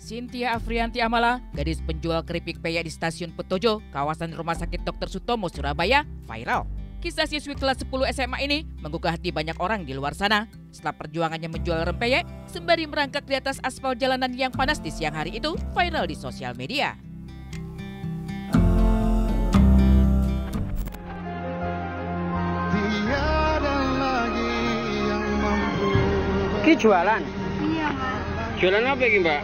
Cynthia Afrianti Amala, gadis penjual keripik peyek di Stasiun Petojo, kawasan Rumah Sakit Dr. Sutomo, Surabaya, viral. Kisah siswi kelas 10 SMA ini menggugah hati banyak orang di luar sana. Setelah perjuangannya menjual rempeyek, sembari merangkak di atas aspal jalanan yang panas di siang hari itu, viral di sosial media. Ini jualan? Iya, Mas. Jualan apa ini, Mbak?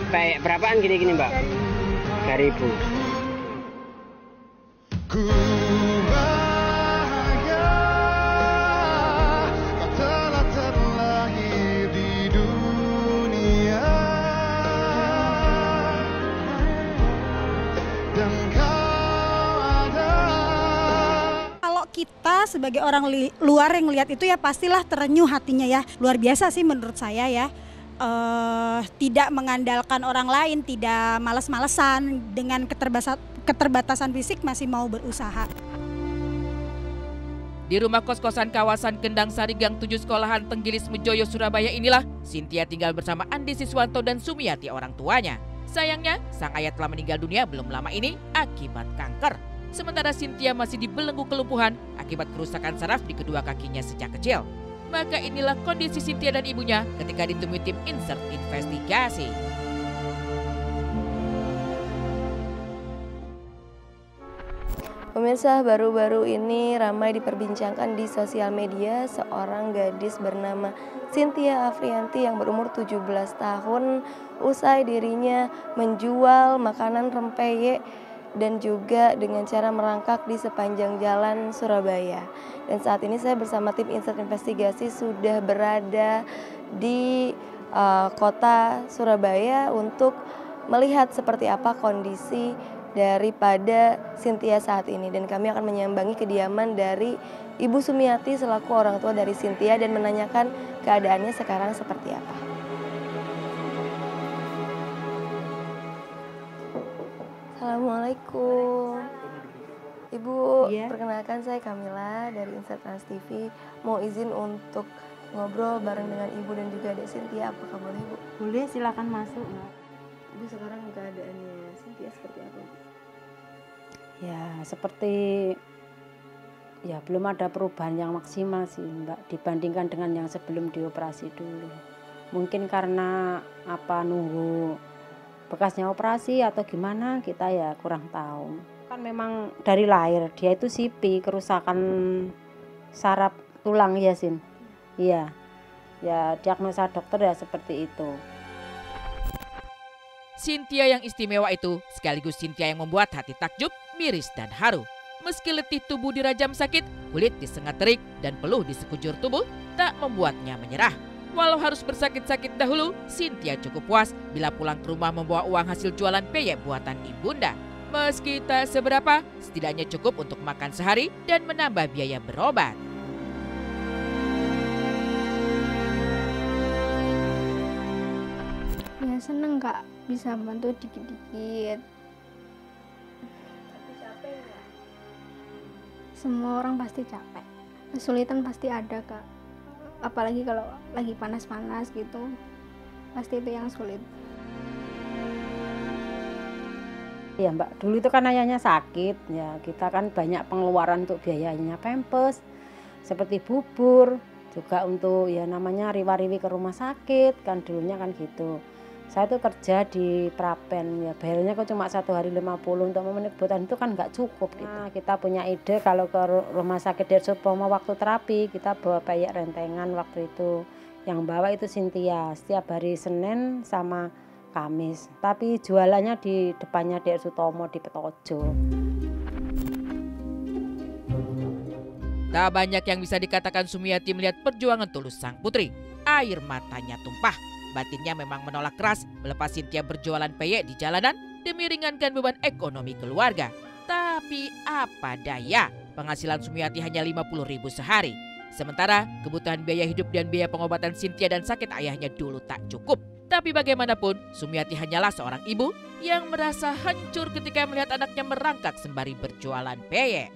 Kayak berapaan gini-gini, Mbak? 3.000. Kalau kita sebagai orang luar yang lihat itu ya pastilah terenyuh hatinya ya. Luar biasa sih menurut saya ya. Tidak mengandalkan orang lain, tidak malas-malesan, dengan keterbatasan fisik masih mau berusaha. Di rumah kos-kosan kawasan Kendang Sari Gang 7 Sekolahan Tenggilis Mejoyo, Surabaya inilah Cynthia tinggal bersama Andi Siswanto dan Sumiati orang tuanya. Sayangnya, sang ayah telah meninggal dunia belum lama ini akibat kanker. Sementara Cynthia masih dibelenggu kelumpuhan akibat kerusakan saraf di kedua kakinya sejak kecil. Maka inilah kondisi Cynthia dan ibunya ketika ditemui tim Insert Investigasi. Pemirsa, baru-baru ini ramai diperbincangkan di sosial media seorang gadis bernama Cynthia Afrianti yang berumur 17 tahun usai dirinya menjual makanan rempeyek dan juga dengan cara merangkak di sepanjang jalan Surabaya. Dan saat ini saya bersama tim Insert Investigasi sudah berada di kota Surabaya untuk melihat seperti apa kondisi daripada Cynthia saat ini. Dan kami akan menyambangi kediaman dari Ibu Sumiati selaku orang tua dari Cynthia dan menanyakan keadaannya sekarang seperti apa. Assalamualaikum. Ibu, perkenalkan saya Kamila dari Insert Trans TV. Mau izin untuk ngobrol bareng dengan Ibu dan juga Dek Cynthia, apakah boleh, Bu? Boleh, silakan masuk. Ibu, sekarang keadaannya Cynthia seperti apa, Bu? Ya, seperti belum ada perubahan yang maksimal sih, Mbak, dibandingkan dengan yang sebelum dioperasi dulu. Mungkin karena nunggu bekasnya operasi atau gimana, kita ya kurang tahu. Kan memang dari lahir dia itu CP, kerusakan saraf tulang ya, Sin. Iya. Ya, diagnosa dokter ya seperti itu. Cynthia yang istimewa itu sekaligus Cynthia yang membuat hati takjub, miris dan haru. Meski letih tubuh dirajam sakit, kulit disengat terik dan peluh di sekujur tubuh tak membuatnya menyerah. Walau harus bersakit-sakit dahulu, Cynthia cukup puas bila pulang ke rumah membawa uang hasil jualan peyek buatan ibunda. Meski tak seberapa, setidaknya cukup untuk makan sehari dan menambah biaya berobat. Ya seneng Kak, bisa bantu dikit-dikit. Tapi capek nggak? Semua orang pasti capek. Kesulitan pasti ada Kak. Apalagi kalau lagi panas-panas gitu, pasti itu yang sulit. Ya Mbak, dulu itu kan ayahnya sakit, ya kita kan banyak pengeluaran untuk biayanya pampers, seperti bubur, juga untuk ya namanya riwa-riwi ke rumah sakit, kan dulunya kan gitu. Saya tuh kerja di Prapen, ya bayarnya kok cuma 1 hari 50 untuk memenuhi kebutuhan itu kan nggak cukup gitu. Nah, kita punya ide kalau ke rumah sakit Dr. Sutomo waktu terapi, kita bawa peyek rentengan waktu itu. Yang bawa itu Cynthia, setiap hari Senin sama Kamis. Tapi jualannya di depannya Dr. Sutomo di Petojo. Tak banyak yang bisa dikatakan Sumiati melihat perjuangan tulus sang putri. Air matanya tumpah. Batinnya memang menolak keras melepas Cynthia berjualan peyek di jalanan demi ringankan beban ekonomi keluarga. Tapi apa daya, penghasilan Sumiati hanya 50.000 sehari. Sementara kebutuhan biaya hidup dan biaya pengobatan Cynthia dan sakit ayahnya dulu tak cukup. Tapi bagaimanapun, Sumiati hanyalah seorang ibu yang merasa hancur ketika melihat anaknya merangkak sembari berjualan peyek.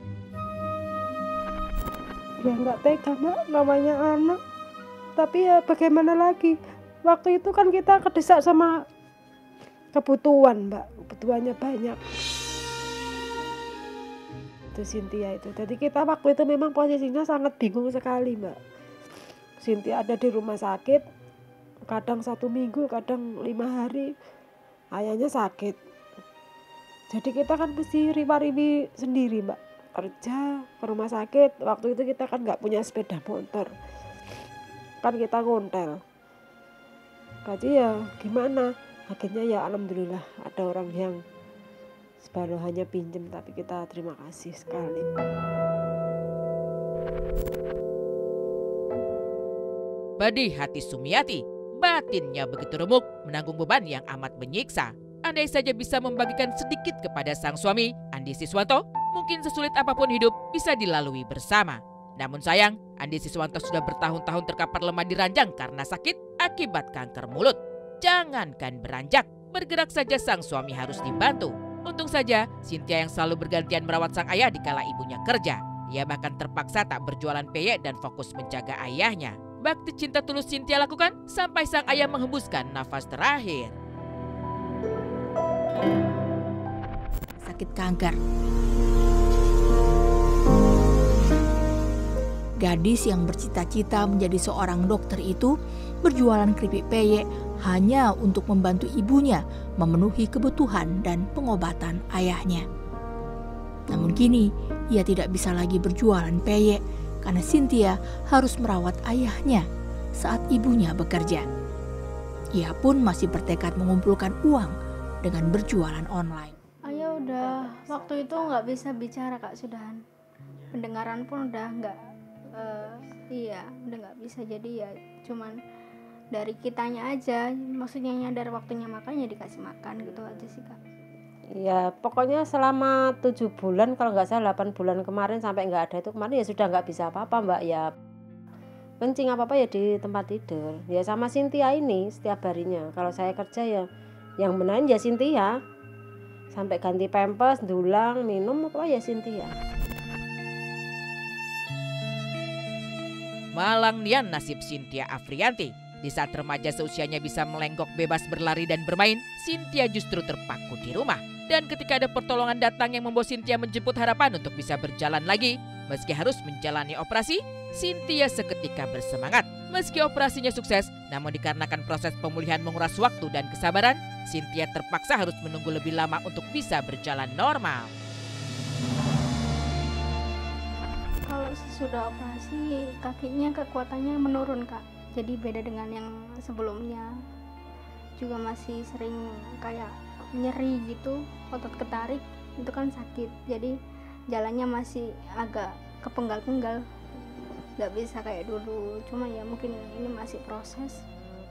Ya nggak tega Mbak, namanya anak. Tapi ya bagaimana lagi? Waktu itu kan kita kedesak sama kebutuhan, Mbak. Kebutuhannya banyak. Itu Cynthia itu. Jadi kita waktu itu memang posisinya sangat bingung sekali, Mbak. Cynthia ada di rumah sakit, kadang 1 minggu, kadang 5 hari, ayahnya sakit. Jadi kita kan mesti riwa-riwi sendiri, Mbak. Kerja ke rumah sakit, waktu itu kita kan nggak punya sepeda motor. Kan kita ngontel. Jadi ya gimana? Akhirnya ya alhamdulillah ada orang yang sebaru hanya pinjem, tapi kita terima kasih sekali. Pedih hati Sumiati, batinnya begitu remuk menanggung beban yang amat menyiksa. Andai saja bisa membagikan sedikit kepada sang suami, Andi Siswanto, mungkin sesulit apapun hidup bisa dilalui bersama. Namun sayang, Andi Siswanto sudah bertahun-tahun terkapar lemah di ranjang karena sakit akibat kanker mulut. Jangankan beranjak, bergerak saja sang suami harus dibantu. Untung saja, Cynthia yang selalu bergantian merawat sang ayah dikala ibunya kerja. Ia bahkan terpaksa tak berjualan peyek dan fokus menjaga ayahnya. Bakti cinta tulus Cynthia lakukan sampai sang ayah menghembuskan nafas terakhir. Sakit kanker. Gadis yang bercita-cita menjadi seorang dokter itu berjualan keripik peyek hanya untuk membantu ibunya memenuhi kebutuhan dan pengobatan ayahnya. Namun kini ia tidak bisa lagi berjualan peyek karena Cynthia harus merawat ayahnya saat ibunya bekerja. Ia pun masih bertekad mengumpulkan uang dengan berjualan online. Ayah udah waktu itu nggak bisa bicara Kak Sudahan. Pendengaran pun udah nggak, udah nggak bisa, jadi ya cuman dari kitanya aja, maksudnya nyadar waktunya makan ya dikasih makan gitu aja sih Kak. Ya pokoknya selama 7 bulan, kalau nggak salah 8 bulan kemarin sampai nggak ada itu kemarin ya sudah nggak bisa apa-apa, Mbak. Ya kencing apa-apa ya di tempat tidur. Ya sama Cynthia ini setiap harinya. Kalau saya kerja ya yang benarin ya Cynthia. Sampai ganti pampers, dulang, minum apa ya Cynthia. Malang nian nasib Cynthia Afrianti. Di saat remaja seusianya bisa melenggok bebas berlari dan bermain, Cynthia justru terpaku di rumah. Dan ketika ada pertolongan datang yang membawa Cynthia menjemput harapan untuk bisa berjalan lagi, meski harus menjalani operasi, Cynthia seketika bersemangat. Meski operasinya sukses, namun dikarenakan proses pemulihan menguras waktu dan kesabaran, Cynthia terpaksa harus menunggu lebih lama untuk bisa berjalan normal. Kalau sesudah operasi, kakinya kekuatannya menurun Kak. Jadi beda dengan yang sebelumnya. Juga masih sering kayak nyeri gitu, otot ketarik, itu kan sakit. Jadi jalannya masih agak kepenggal-penggal. Gak bisa kayak dulu, cuma ya mungkin ini masih proses.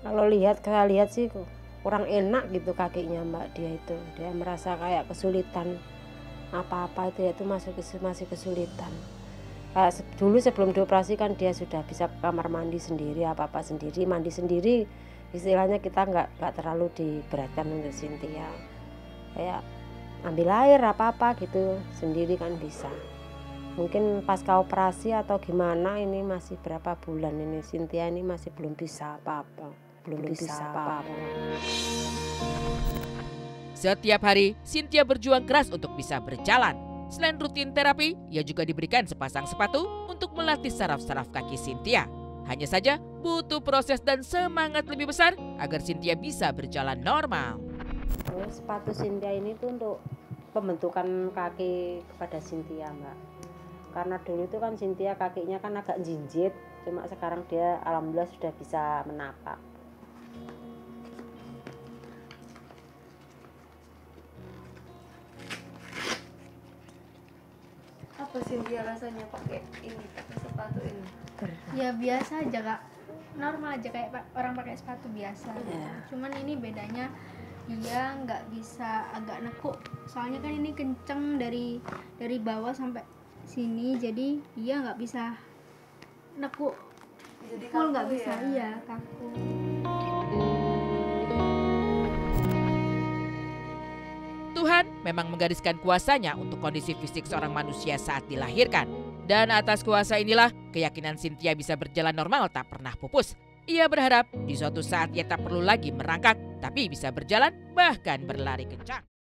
Kalau saya lihat sih kurang enak gitu kakinya Mbak dia itu. Dia merasa kayak kesulitan apa-apa itu, ya itu masih kesulitan. Kayak dulu sebelum dioperasi kan dia sudah bisa ke kamar mandi sendiri, apa-apa sendiri, mandi sendiri. Istilahnya kita nggak terlalu diberatkan untuk Cynthia. Kayak ambil air apa-apa gitu sendiri kan bisa. Mungkin pasca operasi atau gimana, ini masih berapa bulan ini Cynthia ini masih belum bisa apa-apa. Setiap hari, Cynthia berjuang keras untuk bisa berjalan. Selain rutin terapi, ia juga diberikan sepasang sepatu untuk melatih saraf-saraf kaki Cynthia. Hanya saja butuh proses dan semangat lebih besar agar Cynthia bisa berjalan normal. Sepatu Cynthia ini tuh untuk pembentukan kaki kepada Cynthia, Mbak. Karena dulu itu kan Cynthia kakinya kan agak jinjit, cuma sekarang dia alhamdulillah sudah bisa menapak. Apa Cynthia rasanya pakai sepatu ini? Ya biasa aja Kak, normal aja kayak orang pakai sepatu biasa. Cuman ini bedanya dia nggak bisa agak nekuk, soalnya kan ini kenceng dari bawah sampai sini, jadi dia nggak bisa nekuk, Jadi full nggak kaku bisa, ya? iya kaku. Tuhan memang menggariskan kuasanya untuk kondisi fisik seorang manusia saat dilahirkan. Dan atas kuasa inilah keyakinan Cynthia bisa berjalan normal tak pernah pupus. Ia berharap di suatu saat ia tak perlu lagi merangkak tapi bisa berjalan bahkan berlari kencang.